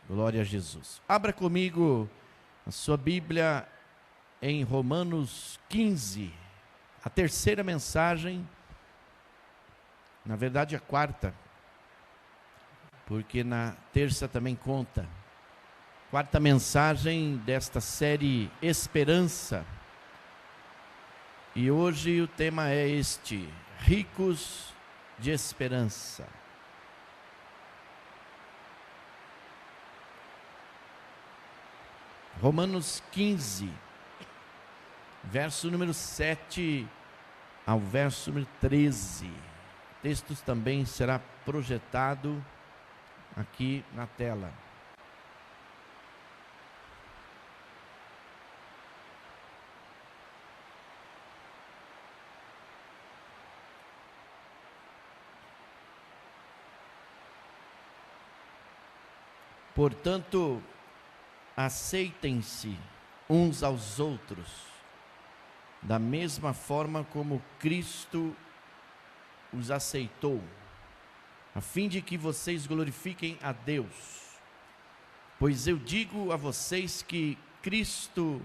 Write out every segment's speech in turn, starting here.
Glória a Jesus. Abra comigo a sua Bíblia em Romanos 15, a terceira mensagem, na verdade a quarta, porque na terça também conta. Quarta mensagem desta série Esperança. E hoje o tema é este: ricos de esperança. Romanos 15, verso número 7 ao verso número 13. O texto também será projetado aqui na tela. Portanto, aceitem-se uns aos outros, da mesma forma como Cristo os aceitou, a fim de que vocês glorifiquem a Deus. Pois eu digo a vocês que Cristo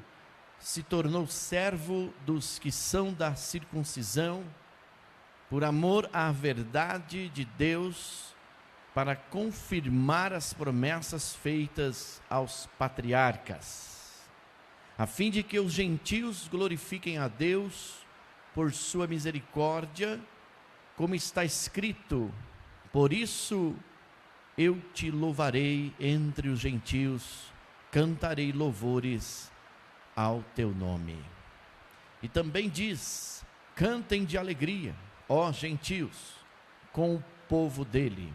se tornou servo dos que são da circuncisão, por amor à verdade de Deus, para confirmar as promessas feitas aos patriarcas, a fim de que os gentios glorifiquem a Deus por sua misericórdia, como está escrito: por isso eu te louvarei entre os gentios, cantarei louvores ao teu nome. E também diz: cantem de alegria, ó gentios, com o povo dele.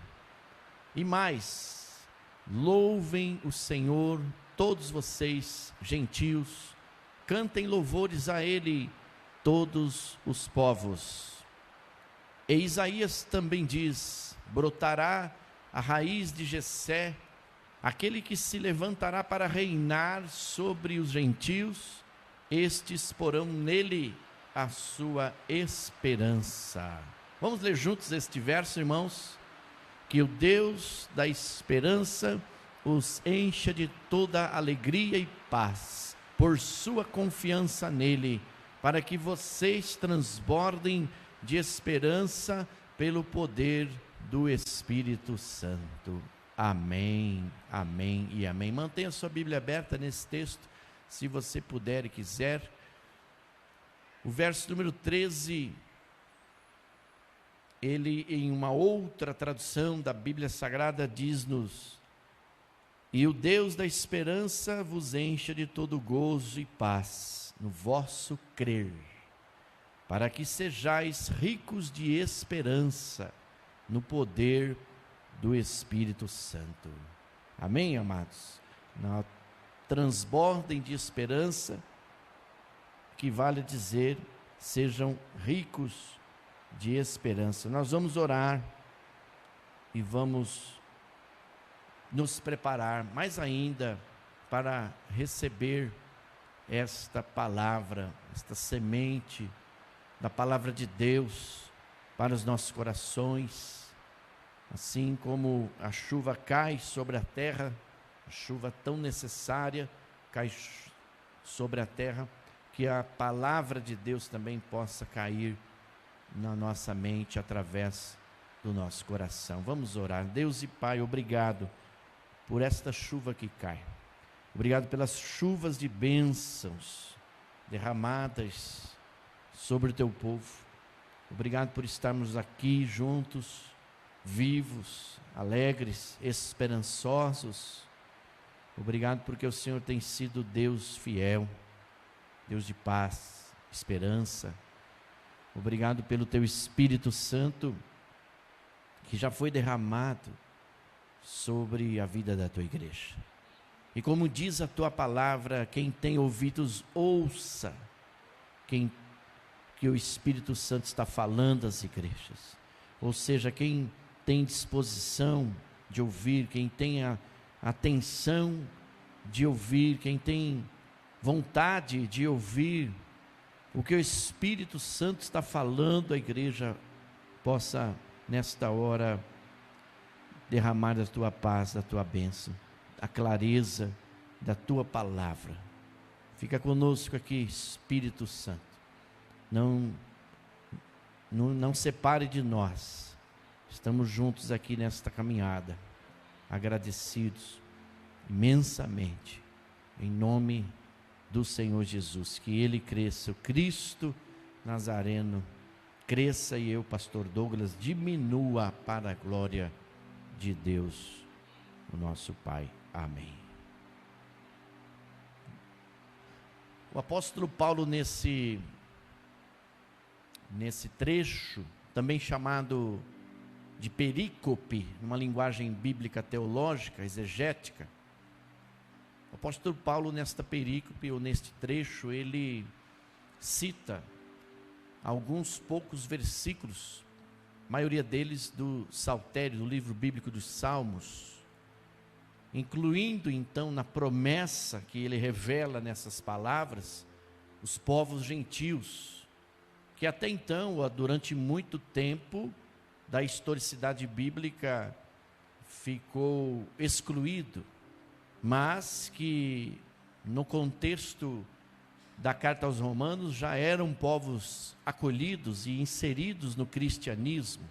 E mais, louvem o Senhor, todos vocês, gentios, cantem louvores a Ele, todos os povos. E Isaías também diz: brotará a raiz de Jessé, aquele que se levantará para reinar sobre os gentios, estes porão nele a sua esperança. Vamos ler juntos este verso, irmãos? Que o Deus da esperança os encha de toda alegria e paz, por sua confiança nele, para que vocês transbordem de esperança pelo poder do Espírito Santo. Amém, amém e amém. Mantenha sua Bíblia aberta nesse texto, se você puder e quiser. O verso número 13... ele, em uma outra tradução da Bíblia Sagrada, diz-nos: e o Deus da esperança vos encha de todo gozo e paz no vosso crer, para que sejais ricos de esperança no poder do Espírito Santo. Amém, amados? Transbordem de esperança, que vale dizer, sejam ricos de esperança. Nós vamos orar e vamos nos preparar mais ainda para receber esta palavra, esta semente da palavra de Deus para os nossos corações. Assim como a chuva cai sobre a terra, a chuva tão necessária cai sobre a terra, que a palavra de Deus também possa cair na nossa mente, através do nosso coração. Vamos orar. Deus e Pai, obrigado por esta chuva que cai. Obrigado pelas chuvas de bênçãos derramadas sobre o teu povo. Obrigado por estarmos aqui juntos, vivos, alegres, esperançosos. Obrigado porque o Senhor tem sido Deus fiel, Deus de paz, esperança. Obrigado pelo teu Espírito Santo, que já foi derramado sobre a vida da tua igreja. E como diz a tua palavra, quem tem ouvidos, ouça que o Espírito Santo está falando às igrejas. Ou seja, quem tem disposição de ouvir, quem tem a atenção de ouvir, quem tem vontade de ouvir o que o Espírito Santo está falando, a igreja possa nesta hora derramar da tua paz, da tua bênção. a clareza da tua palavra. Fica conosco aqui, Espírito Santo. Não separe de nós. Estamos juntos aqui nesta caminhada, agradecidos imensamente, em nome do Senhor Jesus. Que Ele cresça, o Cristo Nazareno cresça, e eu, pastor Douglas, diminua para a glória de Deus, o nosso Pai. Amém. O apóstolo Paulo, nesse trecho, também chamado de perícope, numa linguagem bíblica teológica, exegética, o apóstolo Paulo, nesta perícope, ou neste trecho, ele cita alguns poucos versículos, a maioria deles do Saltério, do livro bíblico dos Salmos, incluindo então na promessa que ele revela nessas palavras, os povos gentios, que até então, durante muito tempo da historicidade bíblica, ficou excluído, mas que no contexto da carta aos Romanos já eram povos acolhidos e inseridos no cristianismo.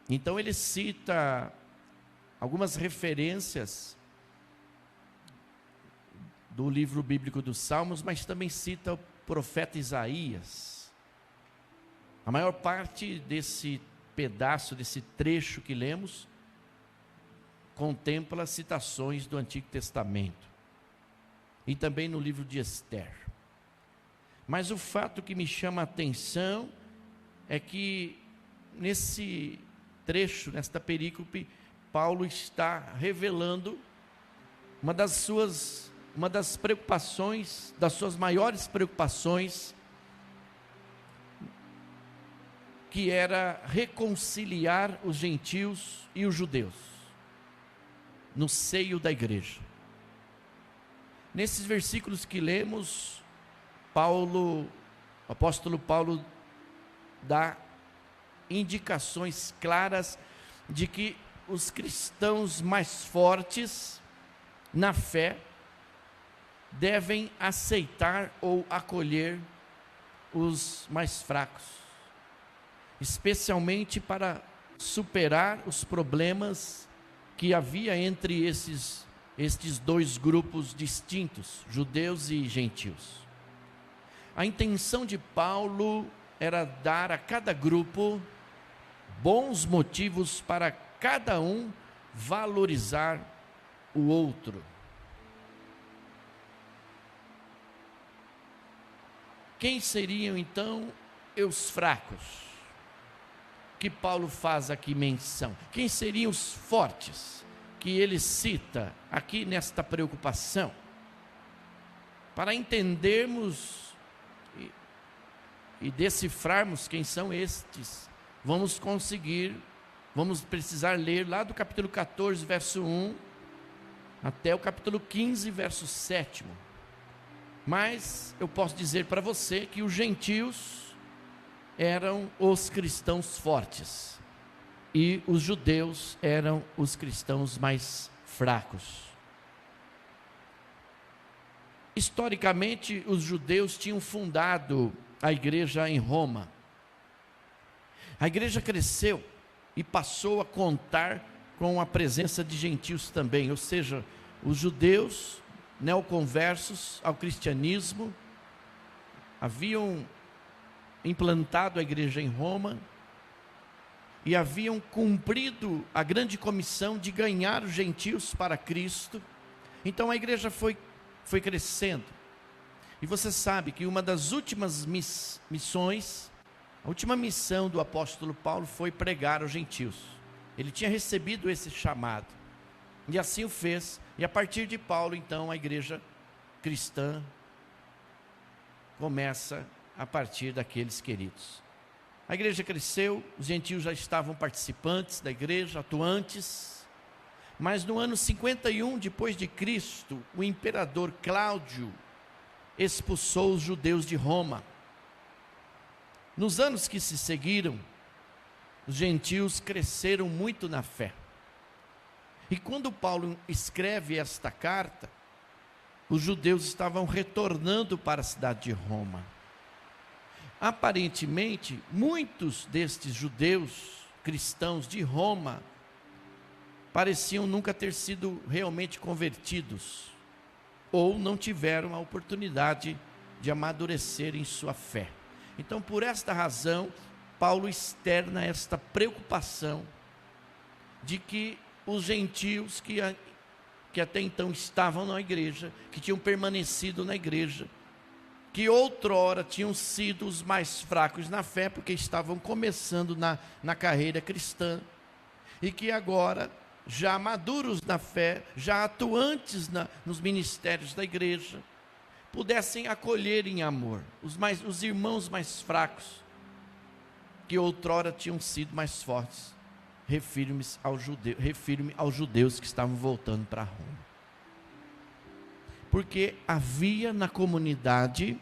Então ele cita algumas referências do livro bíblico dos Salmos, mas também cita o profeta Isaías. A maior parte desse pedaço, desse trecho que lemos, contempla citações do Antigo Testamento. E também no livro de Esther. Mas o fato que me chama a atenção é que nesse trecho, nesta perícope, Paulo está revelando uma das preocupações, das suas maiores preocupações, que era reconciliar os gentios e os judeus no seio da igreja. Nesses versículos que lemos, o apóstolo Paulo dá indicações claras de que os cristãos mais fortes na fé devem aceitar ou acolher os mais fracos, especialmente para superar os problemas que havia entre estes dois grupos distintos, judeus e gentios. A intenção de Paulo era dar a cada grupo bons motivos para cada um valorizar o outro. Quem seriam então os fracos que Paulo faz aqui menção? Quem seriam os fortes que ele cita aqui nesta preocupação? Para entendermos e decifrarmos quem são estes, vamos precisar ler lá do capítulo 14, verso 1, até o capítulo 15, verso 7. Mas eu posso dizer para você que os gentios eram os cristãos fortes, e os judeus eram os cristãos mais fracos. Historicamente, os judeus tinham fundado a igreja em Roma. A igreja cresceu e passou a contar com a presença de gentios também, ou seja, os judeus neoconversos ao cristianismo haviam implantado a igreja em Roma e haviam cumprido a grande comissão de ganhar os gentios para Cristo. Então a igreja foi crescendo. E você sabe que uma das últimas missões, a última missão do apóstolo Paulo foi pregar aos gentios. Ele tinha recebido esse chamado, e assim o fez. E a partir de Paulo, então, a igreja cristã começa a partir daqueles queridos. A igreja cresceu, os gentios já estavam participantes da igreja, atuantes, mas no ano 51 depois de Cristo, o imperador Cláudio expulsou os judeus de Roma. Nos anos que se seguiram, os gentios cresceram muito na fé. E quando Paulo escreve esta carta, os judeus estavam retornando para a cidade de Roma. Aparentemente, muitos destes judeus cristãos de Roma pareciam nunca ter sido realmente convertidos, ou não tiveram a oportunidade de amadurecer em sua fé. Então, por esta razão, Paulo externa esta preocupação de que os gentios que até então estavam na igreja, que tinham permanecido na igreja, que outrora tinham sido os mais fracos na fé, porque estavam começando na carreira cristã, e que agora, já maduros na fé, já atuantes nos ministérios da igreja, pudessem acolher em amor os irmãos mais fracos, que outrora tinham sido mais fortes. Refiro-me aos judeus que estavam voltando para Roma. Porque havia na comunidade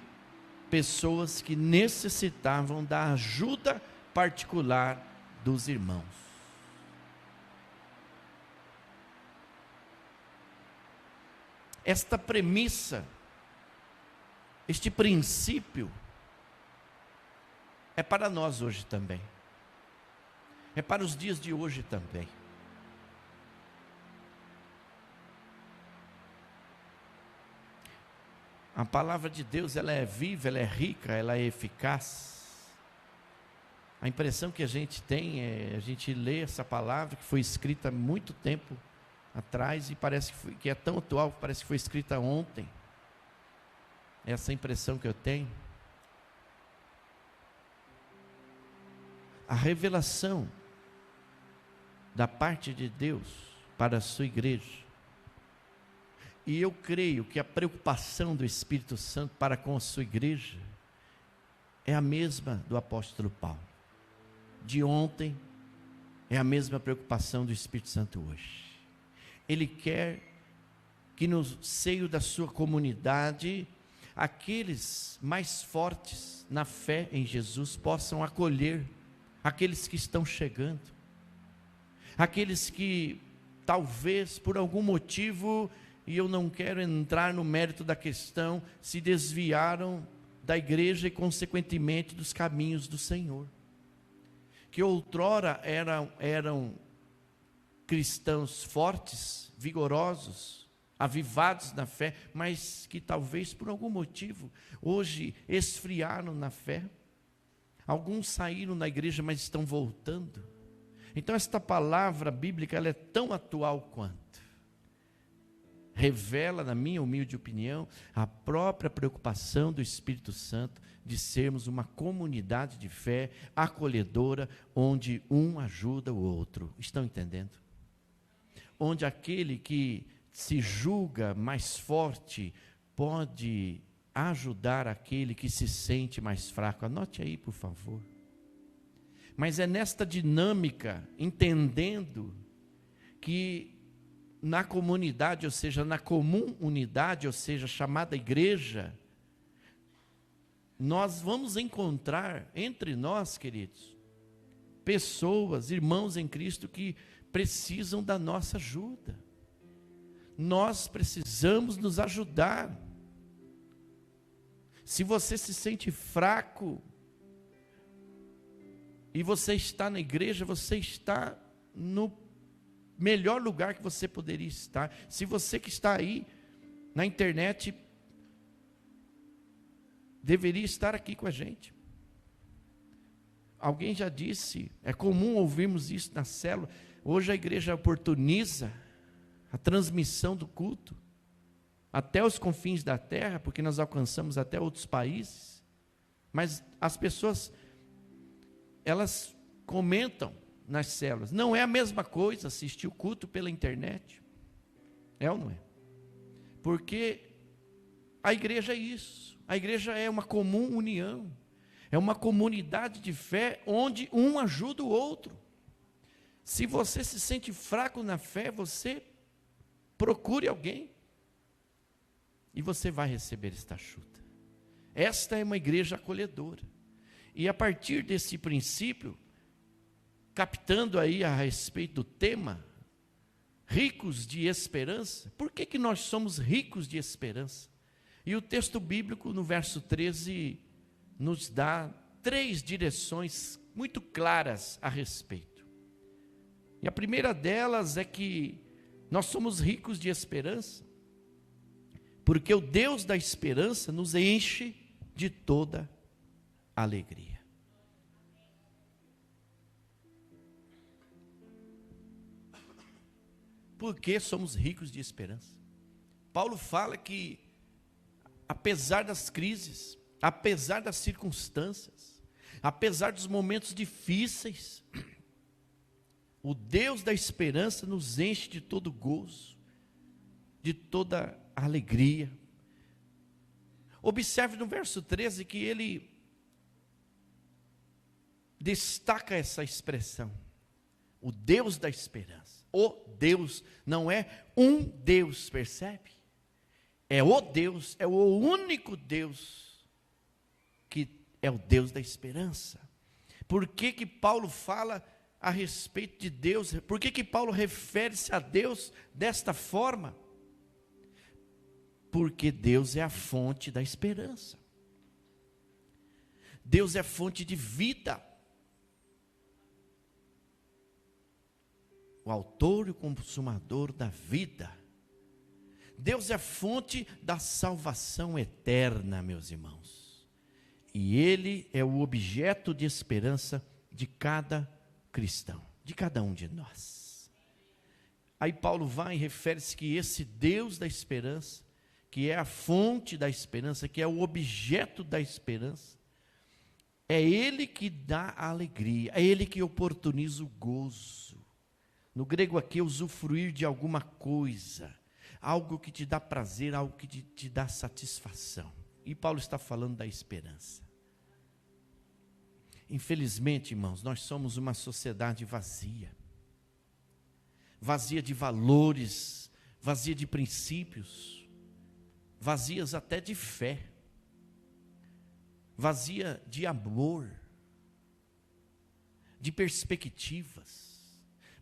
pessoas que necessitavam da ajuda particular dos irmãos. Esta premissa, este princípio, é para nós hoje também. É para os dias de hoje também. A palavra de Deus, ela é viva, ela é rica, ela é eficaz. A impressão que a gente tem é, a gente lê essa palavra que foi escrita há muito tempo atrás e parece que é tão atual, parece que foi escrita ontem. Essa é a impressão que eu tenho. A revelação da parte de Deus para a sua igreja, e eu creio que a preocupação do Espírito Santo para com a sua igreja é a mesma do apóstolo Paulo. De ontem é a mesma preocupação do Espírito Santo hoje. Ele quer que no seio da sua comunidade, aqueles mais fortes na fé em Jesus possam acolher aqueles que estão chegando, aqueles que talvez por algum motivo, e eu não quero entrar no mérito da questão, se desviaram da igreja e consequentemente dos caminhos do Senhor, que outrora eram cristãos fortes, vigorosos, avivados na fé, mas que talvez por algum motivo hoje esfriaram na fé. Alguns saíram da igreja, mas estão voltando. Então esta palavra bíblica, ela é tão atual quanto. Revela, na minha humilde opinião, a própria preocupação do Espírito Santo de sermos uma comunidade de fé acolhedora, onde um ajuda o outro. Estão entendendo? Onde aquele que se julga mais forte pode ajudar aquele que se sente mais fraco. Anote aí, por favor. Mas é nesta dinâmica, entendendo que na comunidade, ou seja, na comum unidade, ou seja, chamada igreja, nós vamos encontrar entre nós, queridos, pessoas, irmãos em Cristo que precisam da nossa ajuda. Nós precisamos nos ajudar. Se você se sente fraco e você está na igreja, você está no melhor lugar que você poderia estar. Se você que está aí na internet deveria estar aqui com a gente. Alguém já disse, é comum ouvirmos isso na célula. Hoje a igreja oportuniza a transmissão do culto até os confins da terra, porque nós alcançamos até outros países. Mas as pessoas, elas comentam nas células, não é a mesma coisa assistir o culto pela internet, é ou não é? Porque a igreja é isso, a igreja é uma comum união, é uma comunidade de fé, onde um ajuda o outro. Se você se sente fraco na fé, você procure alguém, e você vai receber esta ajuda. Esta é uma igreja acolhedora, e a partir desse princípio, captando aí a respeito do tema, ricos de esperança. Por que nós somos ricos de esperança? E o texto bíblico, no verso 13, nos dá 3 direções muito claras a respeito. E a primeira delas é que nós somos ricos de esperança, porque o Deus da esperança nos enche de toda alegria. Por que somos ricos de esperança? Paulo fala que, apesar das crises, apesar das circunstâncias, apesar dos momentos difíceis, o Deus da esperança nos enche de todo gozo, de toda alegria. Observe no verso 13 que ele destaca essa expressão, o Deus da esperança. O Deus, não é um Deus, percebe? É o Deus, é o único Deus que é o Deus da esperança. Por que Paulo fala a respeito de Deus? Por que Paulo refere-se a Deus desta forma? Porque Deus é a fonte da esperança. Deus é a fonte de vida. O autor e o consumador da vida. Deus é a fonte da salvação eterna, meus irmãos. E Ele é o objeto de esperança de cada cristão, de cada um de nós. Aí Paulo vai e refere-se que esse Deus da esperança, que é a fonte da esperança, que é o objeto da esperança, é Ele que dá a alegria, é Ele que oportuniza o gozo. No grego aqui, usufruir de alguma coisa, algo que te dá prazer, algo que te dá satisfação. E Paulo está falando da esperança. Infelizmente, irmãos, nós somos uma sociedade vazia. Vazia de valores, vazia de princípios, vazias até de fé, vazia de amor, de perspectivas.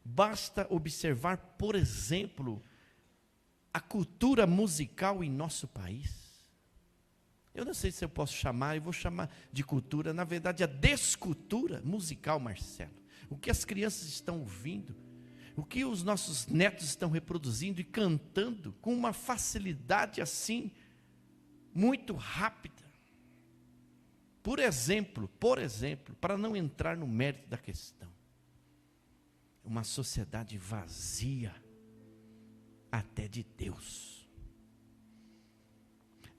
Basta observar, por exemplo, a cultura musical em nosso país. Eu não sei se eu posso chamar, eu vou chamar de cultura, na verdade a descultura musical, Marcelo. O que as crianças estão ouvindo, o que os nossos netos estão reproduzindo e cantando com uma facilidade assim, muito rápida. Por exemplo, para não entrar no mérito da questão, uma sociedade vazia até de Deus.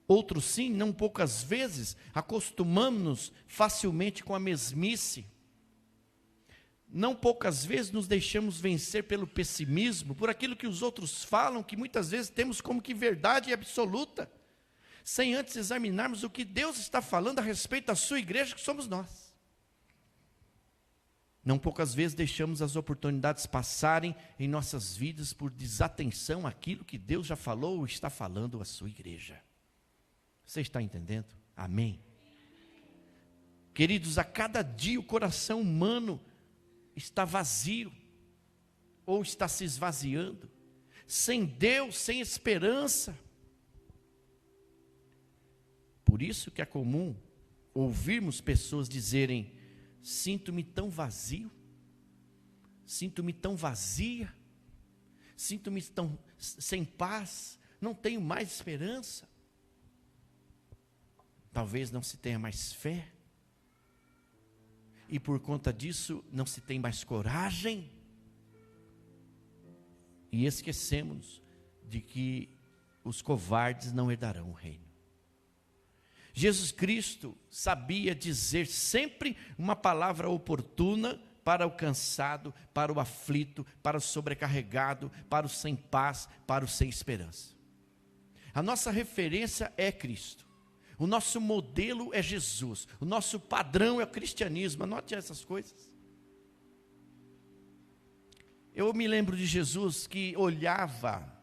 Outros sim, não poucas vezes, acostumamos-nos facilmente com a mesmice. Não poucas vezes nos deixamos vencer pelo pessimismo, por aquilo que os outros falam, que muitas vezes temos como que verdade absoluta, sem antes examinarmos o que Deus está falando a respeito da sua igreja, que somos nós. Não poucas vezes deixamos as oportunidades passarem em nossas vidas por desatenção àquilo que Deus já falou ou está falando à sua igreja. Você está entendendo? Amém? Queridos, a cada dia o coração humano está vazio, ou está se esvaziando, sem Deus, sem esperança. Por isso que é comum ouvirmos pessoas dizerem: sinto-me tão vazio, sinto-me tão vazia, sinto-me tão sem paz, não tenho mais esperança. Talvez não se tenha mais fé, e por conta disso não se tem mais coragem, e esquecemos de que os covardes não herdarão o reino. Jesus Cristo sabia dizer sempre uma palavra oportuna para o cansado, para o aflito, para o sobrecarregado, para o sem paz, para o sem esperança. A nossa referência é Cristo. O nosso modelo é Jesus. O nosso padrão é o cristianismo. Anote essas coisas. Eu me lembro de Jesus que olhava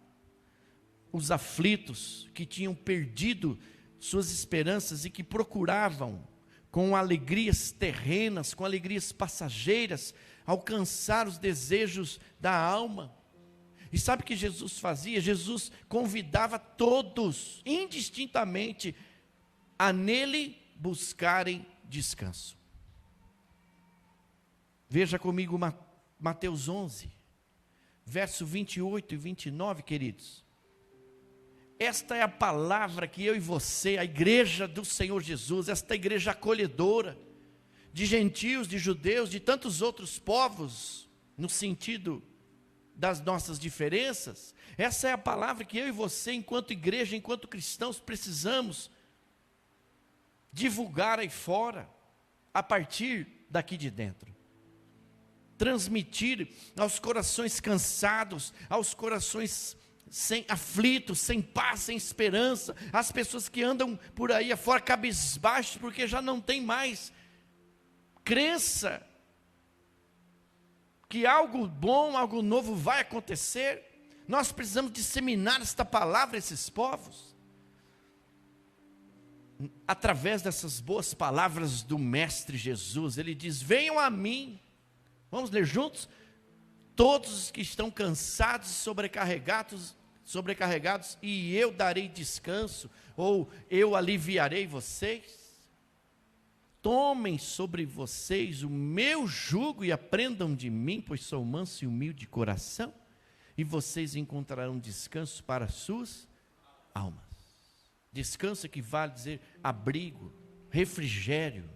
os aflitos que tinham perdido suas esperanças e que procuravam, com alegrias terrenas, com alegrias passageiras, alcançar os desejos da alma. E sabe o que Jesus fazia? Jesus convidava todos, indistintamente, a nele buscarem descanso. Veja comigo Mateus 11, verso 28 e 29, queridos. Esta é a palavra que eu e você, a igreja do Senhor Jesus, esta igreja acolhedora, de gentios, de judeus, de tantos outros povos, no sentido das nossas diferenças, essa é a palavra que eu e você, enquanto igreja, enquanto cristãos, precisamos divulgar aí fora, a partir daqui de dentro. Transmitir aos corações cansados, aos corações aflitos, sem paz, sem esperança, às pessoas que andam por aí afora cabisbaixos, porque já não tem mais crença que algo bom, algo novo vai acontecer. Nós precisamos disseminar esta palavra a esses povos, através dessas boas palavras do Mestre Jesus. Ele diz: venham a mim, vamos ler juntos? Todos os que estão cansados e sobrecarregados, e eu darei descanso, ou eu aliviarei vocês. Tomem sobre vocês o meu jugo e aprendam de mim, pois sou manso e humilde de coração, e vocês encontrarão descanso para as suas almas. Descanso equivale a dizer abrigo, refrigério.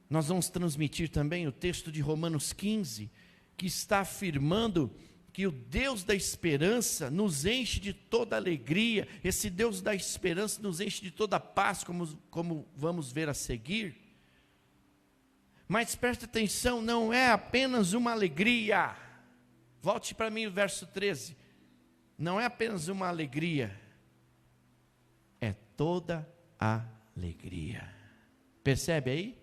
Nós vamos transmitir também o texto de Romanos 15, que está afirmando que o Deus da esperança nos enche de toda alegria. Esse Deus da esperança nos enche de toda paz, como vamos ver a seguir. Mas preste atenção, não é apenas uma alegria. Volte para mim o verso 13. Não é apenas uma alegria, é toda alegria. Percebe aí?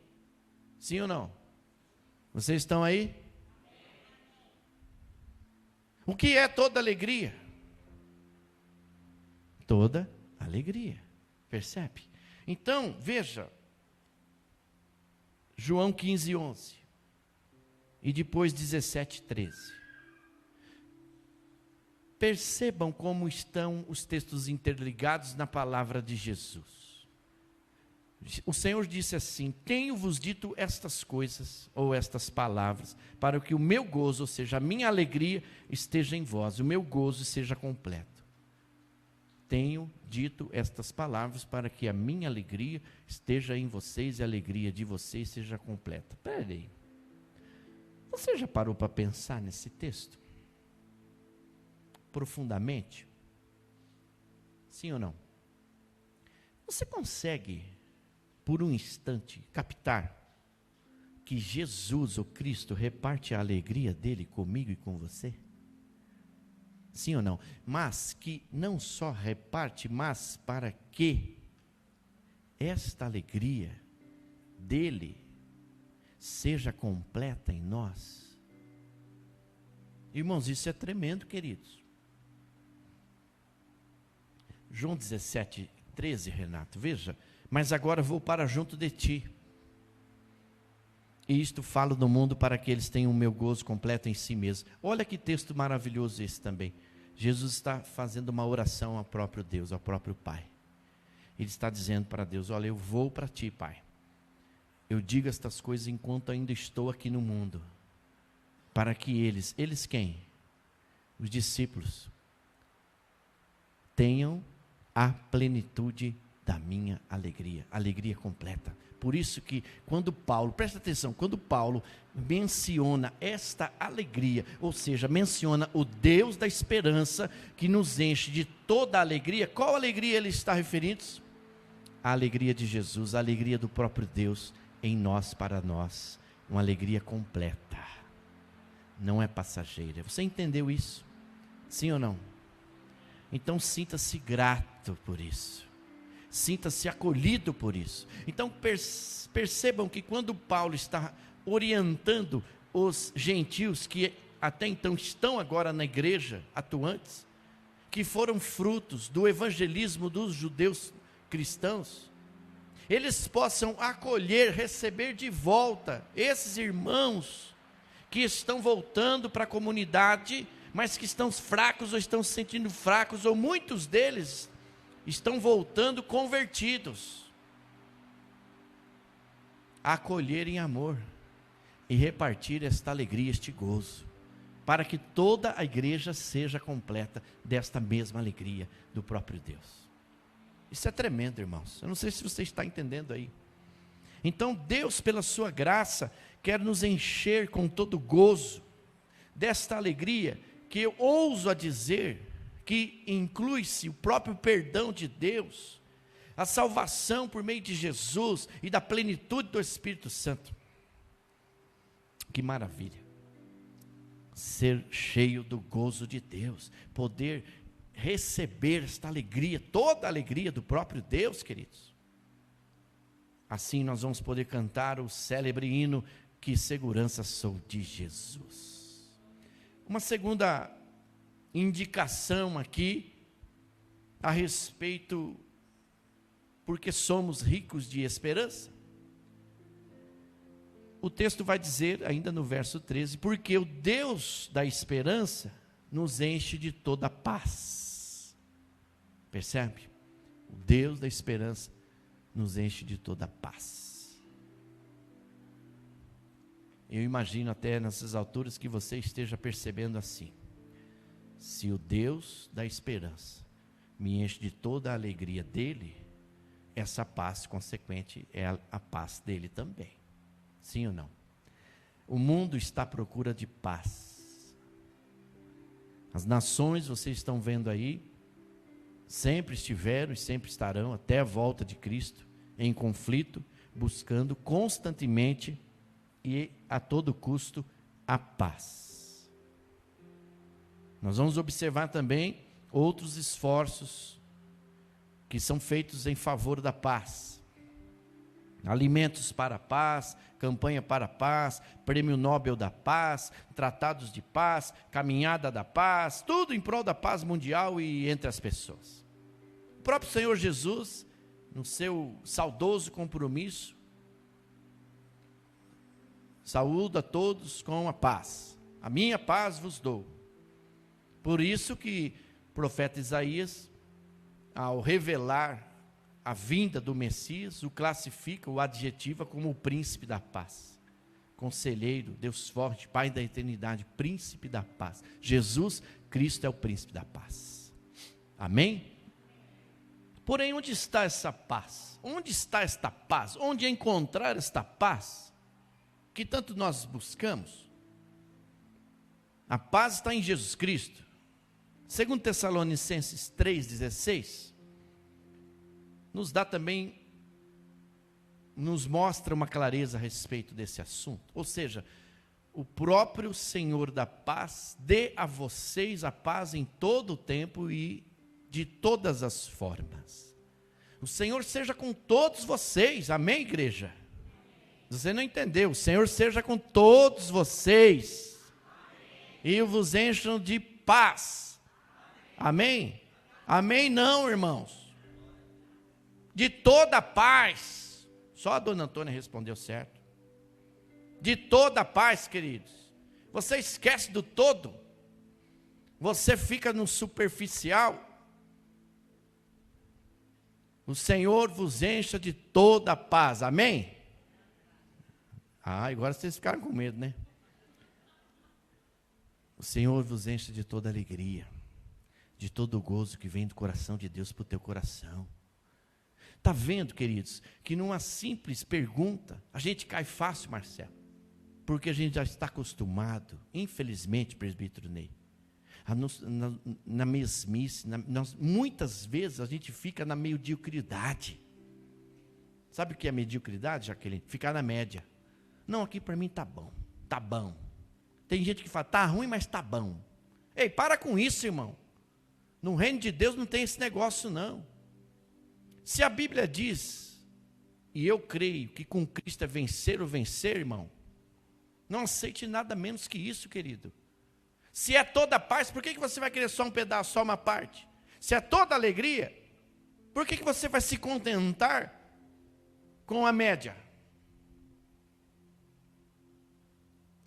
Sim ou não? Vocês estão aí? O que é toda alegria? Toda alegria. Percebe? Então, veja, João 15, 11. E depois 17, 13. Percebam como estão os textos interligados na palavra de Jesus. O Senhor disse assim: tenho-vos dito estas coisas, ou estas palavras, para que o meu gozo, ou seja, a minha alegria, esteja em vós, o meu gozo seja completo. Tenho dito estas palavras para que a minha alegria esteja em vocês e a alegria de vocês seja completa. Espera aí. Você já parou para pensar nesse texto? Profundamente? Sim ou não? Você consegue, por um instante, captar que Jesus, o Cristo, reparte a alegria dele comigo e com você? Sim ou não? Mas que não só reparte, mas para que esta alegria dele seja completa em nós. Irmãos, isso é tremendo, queridos. João 17, 13, Renato, veja: mas agora vou para junto de ti, e isto falo do mundo para que eles tenham o meu gozo completo em si mesmo. Olha que texto maravilhoso esse também. Jesus está fazendo uma oração ao próprio Deus, ao próprio Pai. Ele está dizendo para Deus: olha, eu vou para ti, Pai. Eu digo estas coisas enquanto ainda estou aqui no mundo, para que eles quem? Os discípulos, tenham a plenitude da minha alegria, alegria completa. Por isso que quando Paulo, presta atenção, quando Paulo menciona esta alegria, ou seja, menciona o Deus da esperança que nos enche de toda a alegria, qual alegria ele está referindo? A alegria de Jesus, a alegria do próprio Deus em nós, para nós, uma alegria completa, não é passageira. Você entendeu isso? Sim ou não? Então sinta-se grato por isso, sinta-se acolhido por isso. Então percebam que quando Paulo está orientando os gentios que até então estão agora na igreja, atuantes, que foram frutos do evangelismo dos judeus cristãos, eles possam acolher, receber de volta esses irmãos que estão voltando para a comunidade, mas que estão fracos ou estão se sentindo fracos, ou muitos deles estão voltando convertidos, a acolher em amor e repartir esta alegria, este gozo, para que toda a igreja seja completa desta mesma alegria do próprio Deus. Isso é tremendo, irmãos. Eu não sei se você está entendendo aí. Então Deus, pela sua graça, quer nos encher com todo gozo desta alegria, que eu ouso a dizer, que inclui-se o próprio perdão de Deus, a salvação por meio de Jesus e da plenitude do Espírito Santo. Que maravilha! Ser cheio do gozo de Deus, poder receber esta alegria, toda a alegria do próprio Deus, queridos. Assim nós vamos poder cantar o célebre hino, que segurança sou de Jesus. Uma segunda indicação aqui, a respeito, porque somos ricos de esperança. O texto vai dizer, ainda no verso 13, porque o Deus da esperança nos enche de toda paz. Percebe? O Deus da esperança nos enche de toda paz. Eu imagino até nessas alturas que você esteja percebendo assim: se o Deus da esperança me enche de toda a alegria dele, essa paz consequente é a paz dele também. Sim ou não? O mundo está à procura de paz. As nações, vocês estão vendo aí, sempre estiveram e sempre estarão, até a volta de Cristo, em conflito, buscando constantemente e a todo custo a paz. Nós vamos observar também outros esforços que são feitos em favor da paz. Alimentos para a paz, campanha para a paz, prêmio Nobel da paz, tratados de paz, caminhada da paz, tudo em prol da paz mundial e entre as pessoas. O próprio Senhor Jesus, no seu saudoso compromisso, saúda a todos com a paz. A minha paz vos dou. Por isso que o profeta Isaías, ao revelar a vinda do Messias, o classifica, o adjetiva como o príncipe da paz. Conselheiro, Deus forte, Pai da eternidade, príncipe da paz. Jesus Cristo é o príncipe da paz. Amém? Porém, onde está essa paz? Onde está esta paz? Onde encontrar esta paz que tanto nós buscamos? A paz está em Jesus Cristo. Segundo Tessalonicenses 3,16, nos dá também, nos mostra uma clareza a respeito desse assunto. Ou seja, o próprio Senhor da paz dê a vocês a paz em todo o tempo e de todas as formas. O Senhor seja com todos vocês, amém, igreja? Você não entendeu? O Senhor seja com todos vocês e vos encham de paz, amém? Amém não, irmãos? De toda a paz. Só a dona Antônia respondeu certo. De toda a paz, queridos. Você esquece do todo. Você fica no superficial. O Senhor vos encha de toda a paz. Amém? Agora vocês ficaram com medo, né? O Senhor vos encha de toda alegria, de todo o gozo que vem do coração de Deus para o teu coração. Está vendo, queridos, que numa simples pergunta, a gente cai fácil, Marcelo, porque a gente já está acostumado, infelizmente, presbítero Ney, na mesmice, muitas vezes a gente fica na mediocridade. Sabe o que é mediocridade, Jaqueline? Ficar na média. Não, aqui para mim está bom, está bom. Tem gente que fala, está ruim, mas está bom. Ei, para com isso, irmão. No reino de Deus não tem esse negócio, não. Se a Bíblia diz, e eu creio que com Cristo é vencer ou vencer, irmão, não aceite nada menos que isso, querido. Se é toda paz, por que você vai querer só um pedaço, só uma parte? Se é toda alegria, por que você vai se contentar com a média?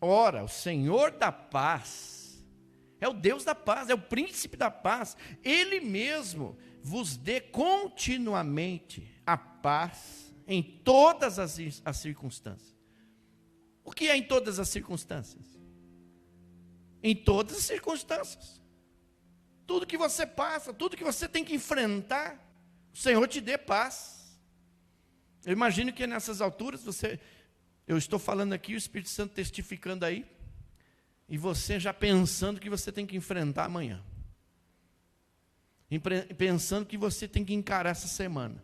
Ora, o Senhor da paz, é o Deus da paz, é o príncipe da paz, Ele mesmo vos dê continuamente a paz em todas as circunstâncias. O que é em todas as circunstâncias? Em todas as circunstâncias. Tudo que você passa, tudo que você tem que enfrentar, o Senhor te dê paz. Eu imagino que nessas alturas, eu estou falando aqui, o Espírito Santo testificando aí, e você já pensando que você tem que enfrentar amanhã. Pensando que você tem que encarar essa semana.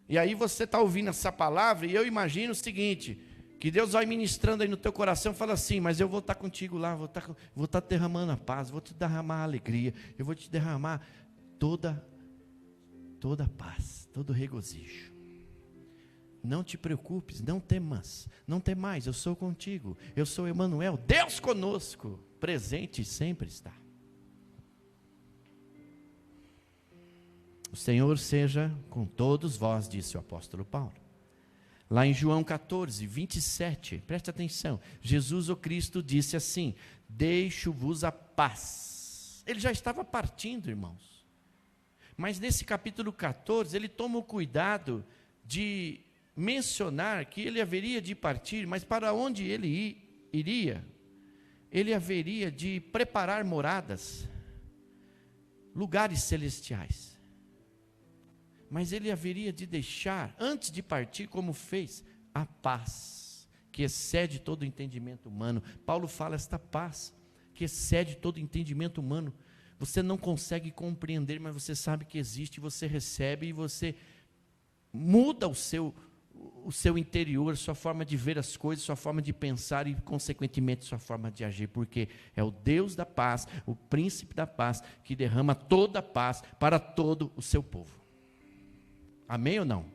E aí você está ouvindo essa palavra, e eu imagino o seguinte, que Deus vai ministrando aí no teu coração, fala assim, mas eu vou estar contigo lá, vou estar derramando a paz, vou te derramar a alegria, eu vou te derramar toda a paz, todo o regozijo. Não te preocupes, não temas, não temais, eu sou contigo, eu sou Emanuel, Deus conosco, presente sempre está. O Senhor seja com todos vós, disse o apóstolo Paulo. Lá em João 14, 27, preste atenção, Jesus o Cristo disse assim, deixo-vos a paz. Ele já estava partindo, irmãos. Mas nesse capítulo 14, ele toma o cuidado de mencionar que ele haveria de partir, mas para onde ele iria? Ele haveria de preparar moradas, lugares celestiais. Mas ele haveria de deixar, antes de partir, como fez, a paz, que excede todo o entendimento humano. Paulo fala esta paz, que excede todo o entendimento humano. Você não consegue compreender, mas você sabe que existe, você recebe e você muda o seu interior, sua forma de ver as coisas, sua forma de pensar e, consequentemente, sua forma de agir, porque é o Deus da paz, o príncipe da paz, que derrama toda a paz para todo o seu povo. Amém ou não?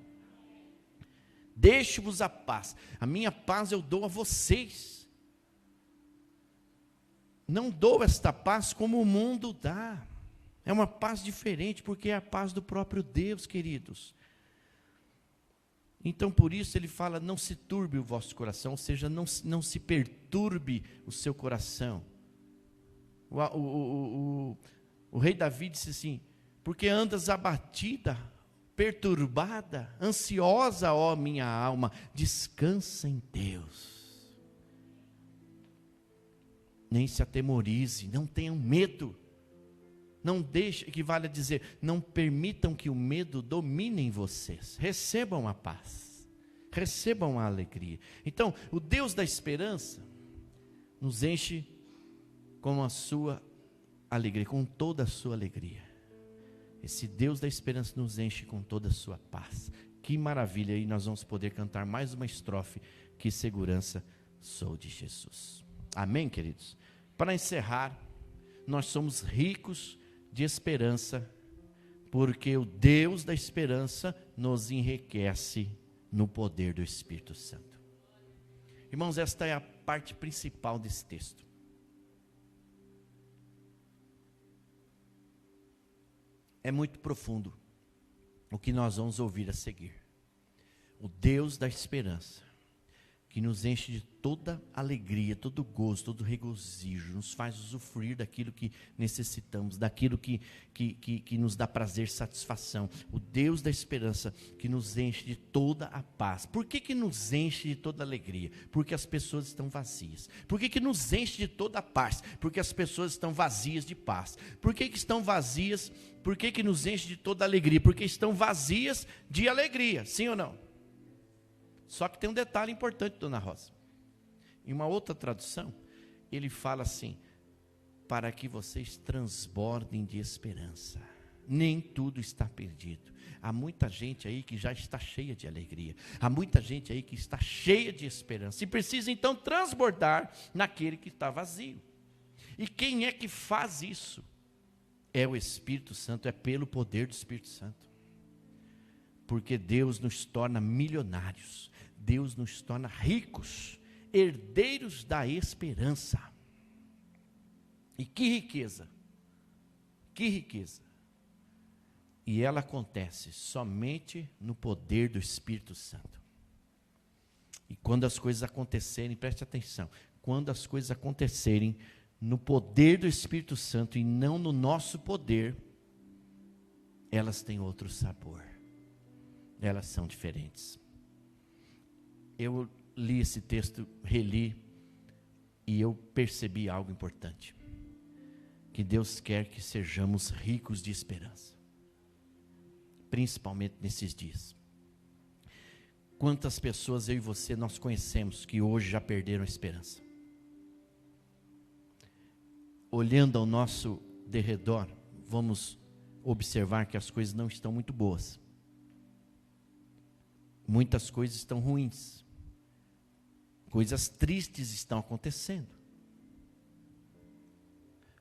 Deixo-vos a paz, a minha paz eu dou a vocês. Não dou esta paz como o mundo dá, é uma paz diferente, porque é a paz do próprio Deus, queridos. Então por isso ele fala, não se turbe o vosso coração, ou seja, não se perturbe o seu coração. O rei Davi disse assim, porque andas abatida, perturbada, ansiosa, ó minha alma, descansa em Deus. Nem se atemorize, não tenham medo. Não deixe, equivale a dizer, não permitam que o medo domine em vocês. Recebam a paz, recebam a alegria. Então, o Deus da esperança nos enche com a sua alegria, com toda a sua alegria. Esse Deus da esperança nos enche com toda a sua paz. Que maravilha, e nós vamos poder cantar mais uma estrofe, que segurança sou de Jesus. Amém, queridos? Para encerrar, nós somos ricos de esperança, porque o Deus da esperança nos enriquece no poder do Espírito Santo. Irmãos, esta é a parte principal desse texto. É muito profundo o que nós vamos ouvir a seguir. O Deus da esperança, que nos enche de toda alegria, todo gozo, todo regozijo, nos faz usufruir daquilo que necessitamos, daquilo que nos dá prazer, satisfação. O Deus da esperança, que nos enche de toda a paz. Por que nos enche de toda alegria? Porque as pessoas estão vazias. Por que nos enche de toda a paz? Porque as pessoas estão vazias de paz. Por que estão vazias? Por que nos enche de toda alegria? Porque estão vazias de alegria, sim ou não? Só que tem um detalhe importante, dona Rosa. Em uma outra tradução, ele fala assim, para que vocês transbordem de esperança. Nem tudo está perdido. Há muita gente aí que já está cheia de alegria. Há muita gente aí que está cheia de esperança. E precisa então transbordar naquele que está vazio. E quem é que faz isso? É o Espírito Santo, é pelo poder do Espírito Santo. Porque Deus nos torna milionários, Deus nos torna ricos, herdeiros da esperança. E que riqueza, que riqueza. E ela acontece somente no poder do Espírito Santo. E quando as coisas acontecerem, preste atenção, quando as coisas acontecerem no poder do Espírito Santo e não no nosso poder, elas têm outro sabor. Elas são diferentes. Eu li esse texto, reli, e eu percebi algo importante. Que Deus quer que sejamos ricos de esperança. Principalmente nesses dias. Quantas pessoas eu e você nós conhecemos que hoje já perderam a esperança? Olhando ao nosso derredor, vamos observar que as coisas não estão muito boas. Muitas coisas estão ruins. Coisas tristes estão acontecendo.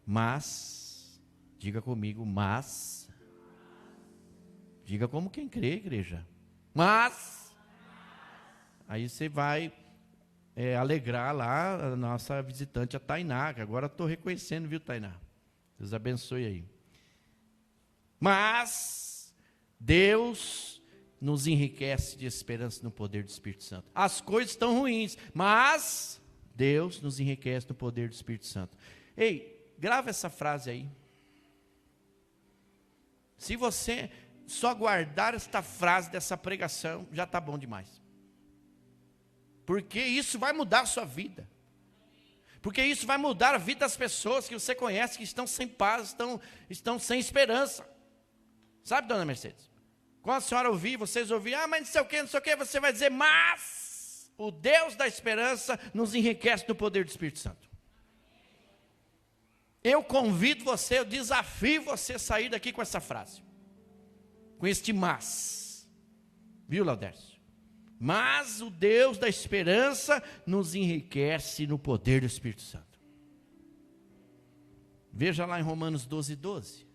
Mas, diga comigo, diga como quem crê, igreja. Aí você vai alegrar lá a nossa visitante, a Tainá, que agora estou reconhecendo, viu, Tainá? Deus abençoe aí. Mas Deus nos enriquece de esperança no poder do Espírito Santo. As coisas estão ruins, mas Deus nos enriquece no poder do Espírito Santo. Ei, grava essa frase aí. Se você só guardar esta frase dessa pregação, já está bom demais. Porque isso vai mudar a sua vida. Porque isso vai mudar a vida das pessoas que você conhece, que estão sem paz, estão sem esperança. Sabe, dona Mercedes? Quando a senhora ouvir, vocês ouvirem, mas não sei o que, você vai dizer, mas o Deus da esperança nos enriquece no poder do Espírito Santo. Eu convido você, eu desafio você a sair daqui com essa frase. Com este mas. Viu, Laudércio? Mas o Deus da esperança nos enriquece no poder do Espírito Santo. Veja lá em Romanos 12:12.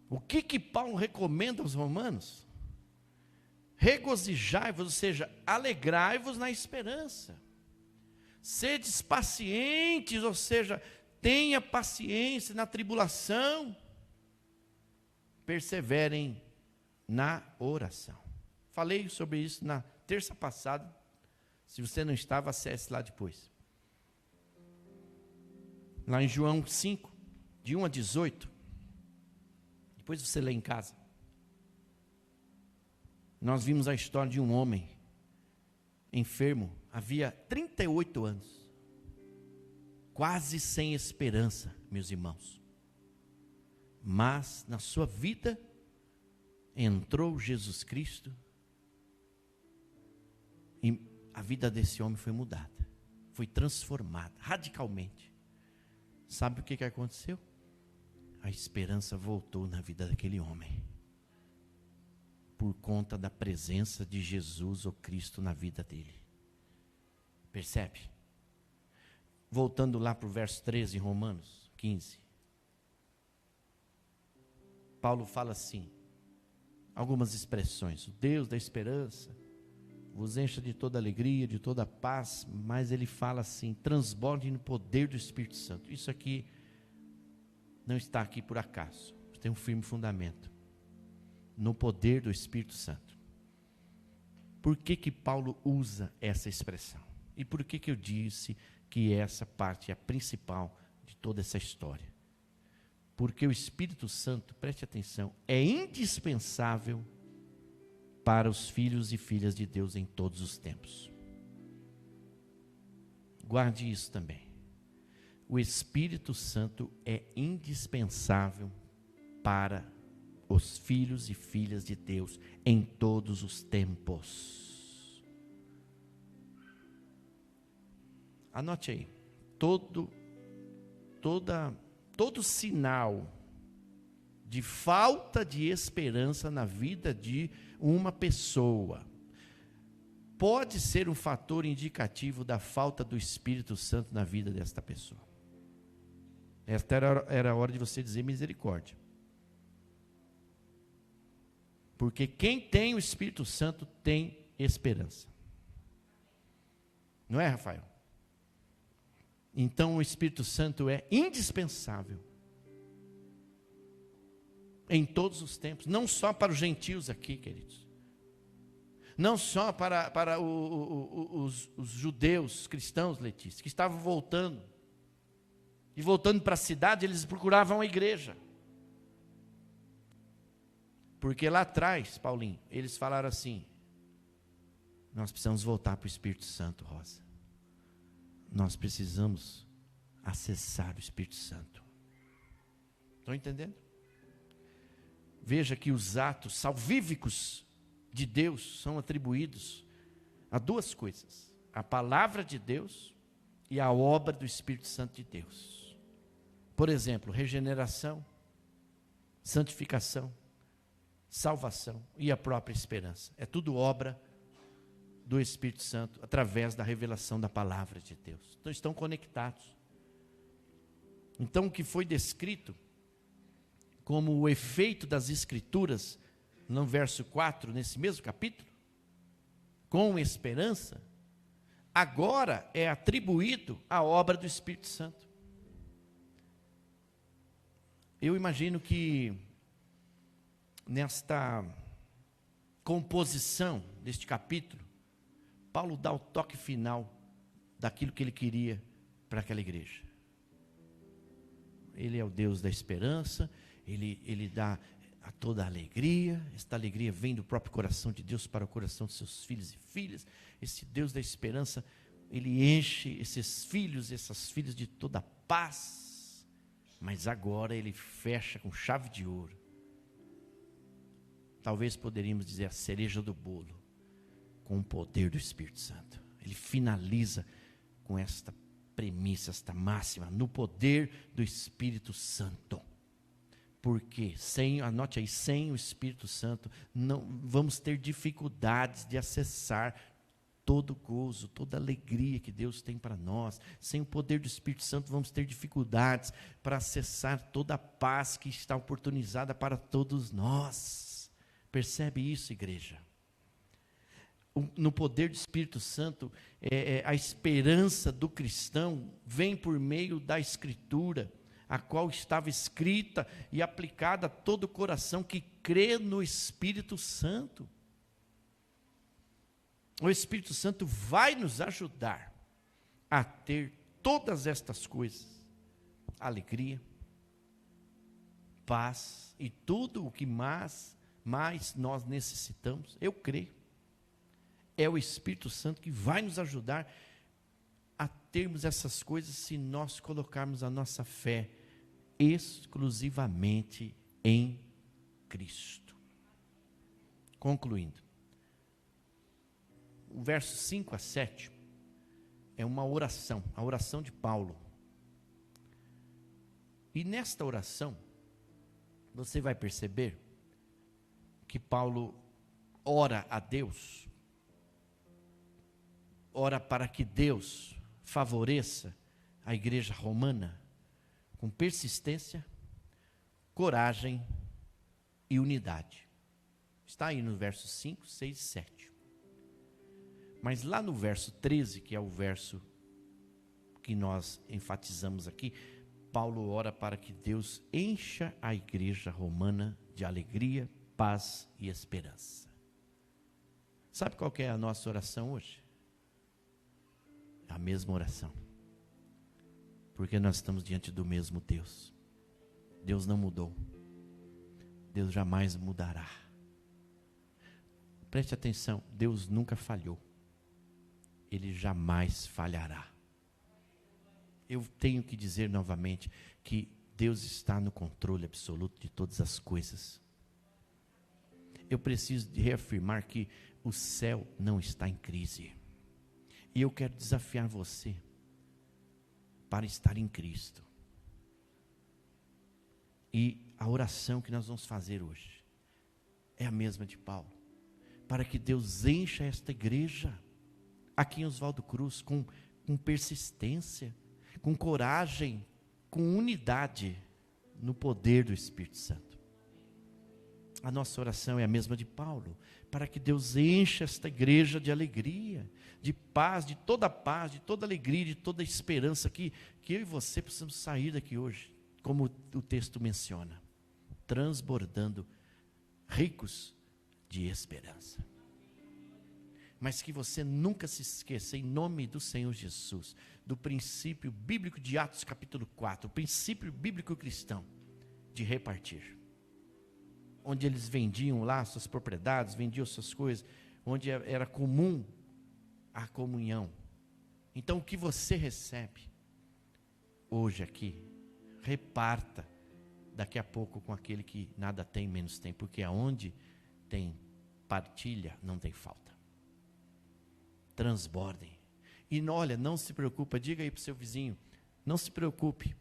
O que Paulo recomenda aos romanos? Regozijai-vos, ou seja, alegrai-vos na esperança. Sedes pacientes, ou seja, tenha paciência na tribulação. Perseverem na oração. Falei sobre isso na terça passada. Se você não estava, acesse lá depois. Lá em João 5, de 1 a 18. Depois você lê em casa. Nós vimos a história de um homem enfermo, havia 38 anos. Quase sem esperança, meus irmãos. Mas na sua vida entrou Jesus Cristo. E a vida desse homem foi mudada, foi transformada radicalmente. Sabe o que aconteceu? A esperança voltou na vida daquele homem, por conta da presença de Jesus ou Cristo na vida dele. Percebe? Voltando lá para o verso 13, Romanos 15. Paulo fala assim, algumas expressões, o Deus da esperança vos encha de toda alegria, de toda paz, mas ele fala assim, transborde no poder do Espírito Santo. Isso aqui não está aqui por acaso, tem um firme fundamento, no poder do Espírito Santo. Por que Paulo usa essa expressão? E por que eu disse que essa parte é a principal de toda essa história? Porque o Espírito Santo, preste atenção, é indispensável para os filhos e filhas de Deus em todos os tempos. Guarde isso também. O Espírito Santo é indispensável para os filhos e filhas de Deus em todos os tempos. Anote aí, todo sinal de falta de esperança na vida de uma pessoa pode ser um fator indicativo da falta do Espírito Santo na vida desta pessoa. Esta era a hora de você dizer misericórdia. Porque quem tem o Espírito Santo tem esperança. Não é, Rafael? Então o Espírito Santo é indispensável em todos os tempos, não só para os gentios aqui, queridos. Não só para os judeus cristãos, Letícia, que estavam voltando. E voltando para a cidade, eles procuravam a igreja. Porque lá atrás, Paulinho, eles falaram assim: nós precisamos voltar para o Espírito Santo, Rosa. Nós precisamos acessar o Espírito Santo. Estão entendendo? Veja que os atos salvíficos de Deus são atribuídos a duas coisas: a palavra de Deus e a obra do Espírito Santo de Deus. Por exemplo, regeneração, santificação, salvação e a própria esperança. É tudo obra do Espírito Santo, através da revelação da palavra de Deus. Então estão conectados. Então o que foi descrito como o efeito das Escrituras, no verso 4, nesse mesmo capítulo, com esperança, agora é atribuído à obra do Espírito Santo. Eu imagino que nesta composição deste capítulo, Paulo dá o toque final daquilo que ele queria para aquela igreja. Ele é o Deus da esperança, ele dá a toda a alegria. Esta alegria vem do próprio coração de Deus para o coração de seus filhos e filhas. Esse Deus da esperança, ele enche esses filhos e essas filhas de toda a paz. Mas agora ele fecha com chave de ouro. Talvez poderíamos dizer a cereja do bolo, com o poder do Espírito Santo. Ele finaliza com esta premissa, esta máxima: no poder do Espírito Santo. Porque anote aí, sem o Espírito Santo, não vamos ter dificuldades de acessar todo o gozo, toda a alegria que Deus tem para nós. Sem o poder do Espírito Santo, vamos ter dificuldades para acessar toda a paz que está oportunizada para todos nós. Percebe isso, igreja? No poder do Espírito Santo, a esperança do cristão vem por meio da Escritura, a qual estava escrita e aplicada a todo o coração que crê no Espírito Santo. O Espírito Santo vai nos ajudar a ter todas estas coisas: alegria, paz e tudo o que mais nós necessitamos. Eu creio. É o Espírito Santo que vai nos ajudar a termos essas coisas, se nós colocarmos a nossa fé exclusivamente em Cristo. Concluindo, o verso 5 a 7 é uma oração, a oração de Paulo. E nesta oração, você vai perceber que Paulo ora a Deus, ora para que Deus favoreça a igreja romana com persistência, coragem e unidade. Está aí no verso 5, 6 e 7. Mas lá no verso 13, que é o verso que nós enfatizamos aqui, Paulo ora para que Deus encha a igreja romana de alegria, paz e esperança. Sabe qual que é a nossa oração hoje? A mesma oração, porque nós estamos diante do mesmo Deus. Deus não mudou, Deus jamais mudará. Preste atenção, Deus nunca falhou, Ele jamais falhará. Eu tenho que dizer novamente que Deus está no controle absoluto de todas as coisas. Eu preciso reafirmar que o céu não está em crise. E eu quero desafiar você para estar em Cristo. E a oração que nós vamos fazer hoje é a mesma de Paulo, para que Deus encha esta igreja aqui em Oswaldo Cruz com persistência, com coragem, com unidade no poder do Espírito Santo. A nossa oração é a mesma de Paulo, para que Deus encha esta igreja de alegria, de paz, de toda alegria, de toda esperança, que eu e você precisamos sair daqui hoje, como o texto menciona, transbordando, ricos de esperança. mas que você nunca se esqueça, em nome do Senhor Jesus, do princípio bíblico de Atos capítulo 4, o princípio bíblico cristão de repartir. Onde eles vendiam lá suas propriedades, vendiam suas coisas, onde era comum a comunhão. Então, o que você recebe hoje aqui, reparta daqui a pouco com aquele que nada tem, menos tem, porque aonde tem partilha, não tem falta. Transbordem. E olha, não se preocupa, diga aí para o seu vizinho, não se preocupe,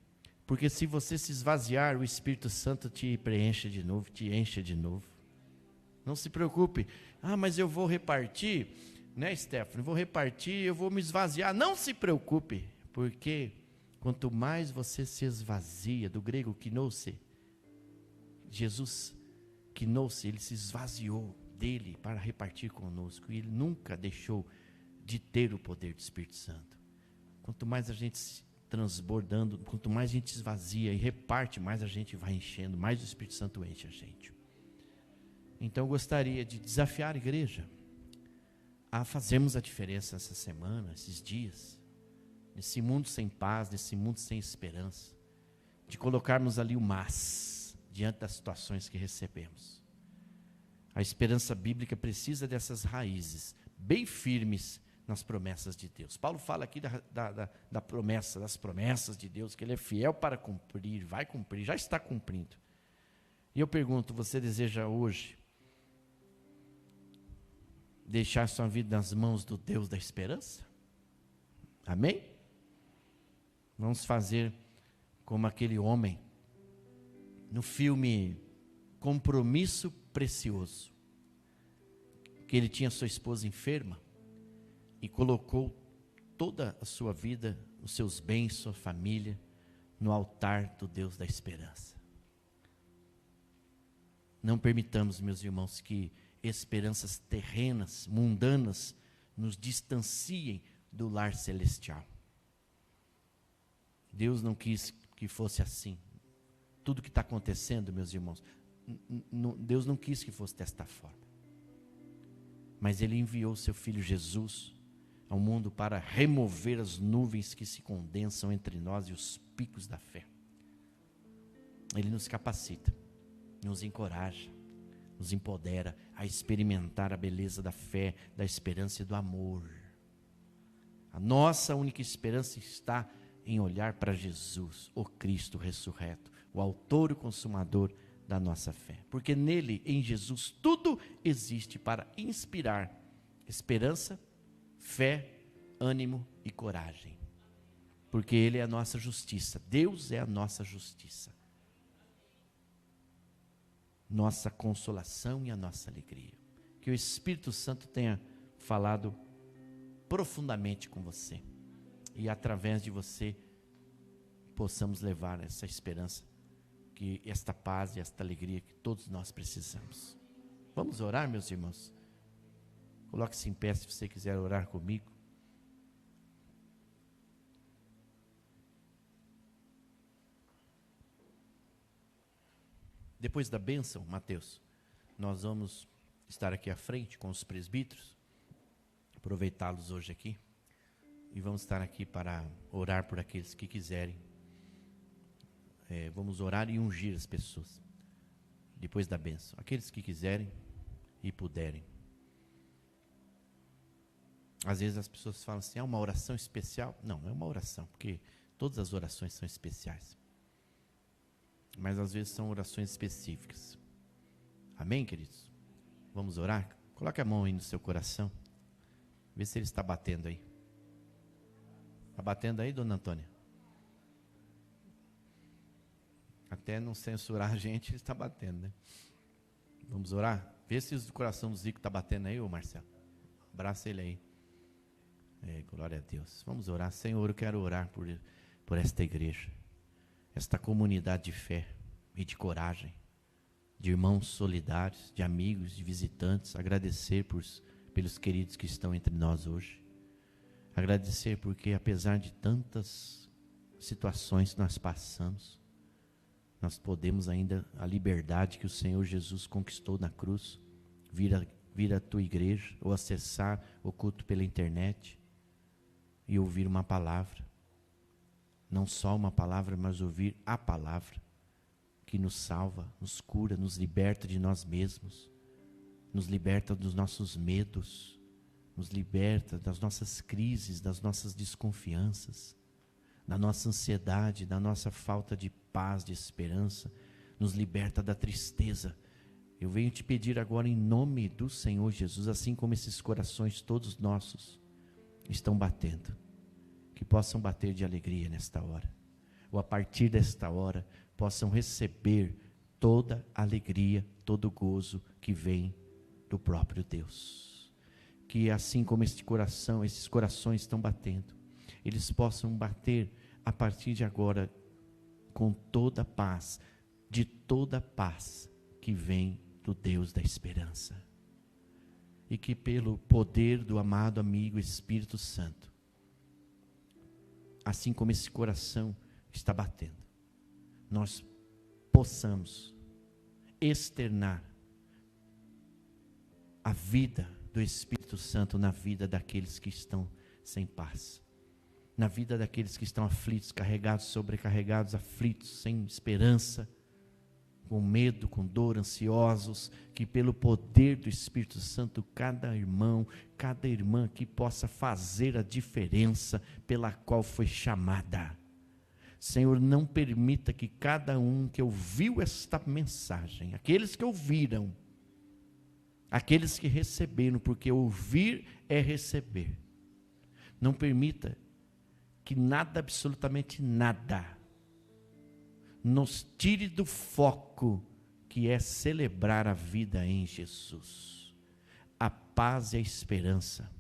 porque se você se esvaziar, o Espírito Santo te preenche de novo, te enche de novo. Não se preocupe. Mas eu vou repartir, né, Stephanie? Vou repartir, eu vou me esvaziar. Não se preocupe, porque quanto mais você se esvazia, do grego kinose, Jesus kinose, ele se esvaziou dele para repartir conosco, e ele nunca deixou de ter o poder do Espírito Santo. Quanto mais a gente se transbordando, quanto mais a gente esvazia e reparte, mais a gente vai enchendo, mais o Espírito Santo enche a gente. Então eu gostaria de desafiar a igreja a fazermos a diferença essa semana, esses dias, nesse mundo sem paz, nesse mundo sem esperança, de colocarmos ali o mas diante das situações que recebemos. A esperança bíblica precisa dessas raízes bem firmes nas promessas de Deus. Paulo fala aqui da promessa, das promessas de Deus, que ele é fiel para cumprir, vai cumprir, já está cumprindo. E eu pergunto, você deseja hoje deixar sua vida nas mãos do Deus da esperança? Amém? Vamos fazer como aquele homem no filme Compromisso Precioso, que ele tinha sua esposa enferma e colocou toda a sua vida, os seus bens, sua família, no altar do Deus da esperança. Não permitamos, meus irmãos, que esperanças terrenas, mundanas, nos distanciem do lar celestial. Deus não quis que fosse assim. Tudo que está acontecendo, meus irmãos, Deus não quis que fosse desta forma. Mas Ele enviou seu Filho Jesus ao mundo para remover as nuvens que se condensam entre nós e os picos da fé. Ele nos capacita, nos encoraja, nos empodera a experimentar a beleza da fé, da esperança e do amor. A nossa única esperança está em olhar para Jesus, o Cristo ressurreto, o autor e o consumador da nossa fé. Porque nele, em Jesus, tudo existe para inspirar esperança, fé, ânimo e coragem. Porque Ele é a nossa justiça. Deus é a nossa justiça. Nossa consolação e a nossa alegria. Que o Espírito Santo tenha falado profundamente com você. E através de você, possamos levar essa esperança, que esta paz e esta alegria que todos nós precisamos. Vamos orar, meus irmãos? Coloque-se em pé se você quiser orar comigo. Depois da bênção, Mateus, nós vamos estar aqui à frente com os presbíteros, aproveitá-los hoje aqui, e vamos estar aqui para orar por aqueles que quiserem. Vamos orar e ungir as pessoas, depois da bênção, aqueles que quiserem e puderem. Às vezes as pessoas falam assim, é uma oração especial? Não, é uma oração, porque todas as orações são especiais. Mas às vezes são orações específicas. Amém, queridos? Vamos orar? Coloque a mão aí no seu coração. Vê se ele está batendo aí. Está batendo aí, dona Antônia? Até não censurar a gente, ele está batendo, né? Vamos orar? Vê se o coração do Zico está batendo aí, ô Marcelo. Abraça ele aí. Glória a Deus. Vamos orar. Senhor, eu quero orar por esta igreja, esta comunidade de fé e de coragem, de irmãos solidários, de amigos, de visitantes. Agradecer pelos queridos que estão entre nós hoje. Agradecer porque apesar de tantas situações que nós passamos, nós podemos ainda, a liberdade que o Senhor Jesus conquistou na cruz, vir vir à tua igreja ou acessar o culto pela internet e ouvir uma palavra. Não só uma palavra, mas ouvir a palavra que nos salva, nos cura, nos liberta de nós mesmos, nos liberta dos nossos medos, nos liberta das nossas crises, das nossas desconfianças, da nossa ansiedade, da nossa falta de paz, de esperança, nos liberta da tristeza. Eu venho te pedir agora em nome do Senhor Jesus, assim como esses corações todos nossos estão batendo, que possam bater de alegria nesta hora, ou a partir desta hora possam receber toda a alegria, todo o gozo que vem do próprio Deus. Que assim como esses corações estão batendo, eles possam bater a partir de agora com toda a paz, de toda a paz que vem do Deus da esperança. E que pelo poder do amado amigo Espírito Santo, assim como esse coração está batendo, nós possamos externar a vida do Espírito Santo na vida daqueles que estão sem paz, na vida daqueles que estão aflitos, carregados, sobrecarregados, aflitos, sem esperança, com medo, com dor, ansiosos, que pelo poder do Espírito Santo, cada irmão, cada irmã que possa fazer a diferença pela qual foi chamada. Senhor, não permita que cada um que ouviu esta mensagem, aqueles que ouviram, aqueles que receberam, porque ouvir é receber, não permita que nada, absolutamente nada, nos tire do foco que é celebrar a vida em Jesus, a paz e a esperança,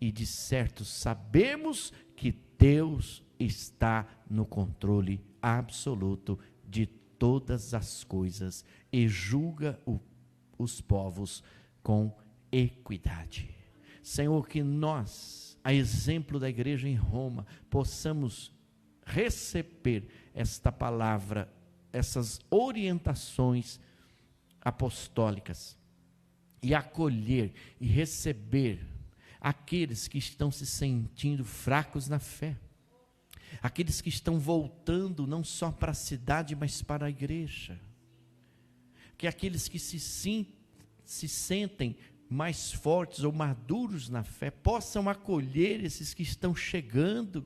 e de certo sabemos que Deus está no controle absoluto de todas as coisas e julga os povos com equidade. Senhor, que nós, a exemplo da igreja em Roma, possamos receber esta palavra, essas orientações apostólicas, e acolher e receber aqueles que estão se sentindo fracos na fé, aqueles que estão voltando não só para a cidade, mas para a igreja, que aqueles que se sentem mais fortes ou maduros na fé, possam acolher esses que estão chegando,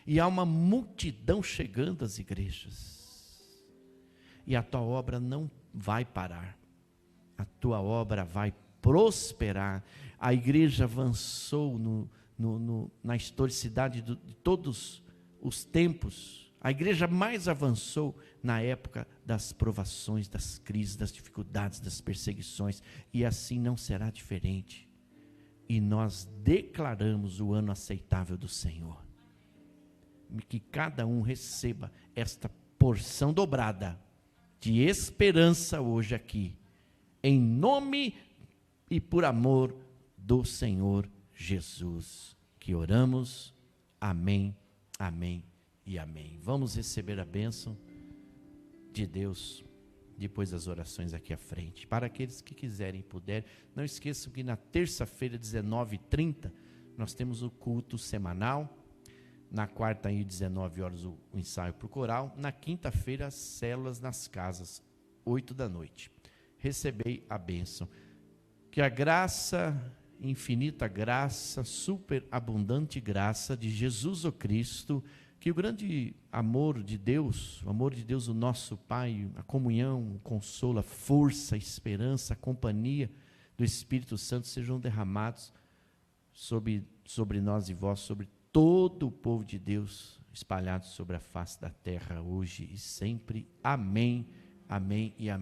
e há uma multidão chegando às igrejas, e a tua obra não vai parar, a tua obra vai prosperar. A igreja avançou na historicidade de todos os tempos, a igreja mais avançou na época das provações, das crises, das dificuldades, das perseguições, e assim não será diferente, e nós declaramos o ano aceitável do Senhor, que cada um receba esta porção dobrada de esperança hoje aqui, em nome e por amor do Senhor Jesus, que oramos. Amém, amém e amém. Vamos receber a bênção de Deus depois das orações aqui à frente. Para aqueles que quiserem e puderem, não esqueçam que na terça-feira, 19h30, nós temos o culto semanal. Na quarta, às 19 horas, o ensaio para o coral. Na quinta-feira, as células nas casas, 8 da noite. Recebei a bênção. Que a graça, infinita graça, superabundante graça de Jesus o Cristo, que o grande amor de Deus, o nosso Pai, a comunhão, o consolo, a força, a esperança, a companhia do Espírito Santo sejam derramados sobre nós e vós, sobre todo o povo de Deus espalhado sobre a face da terra, hoje e sempre. Amém, amém e amém.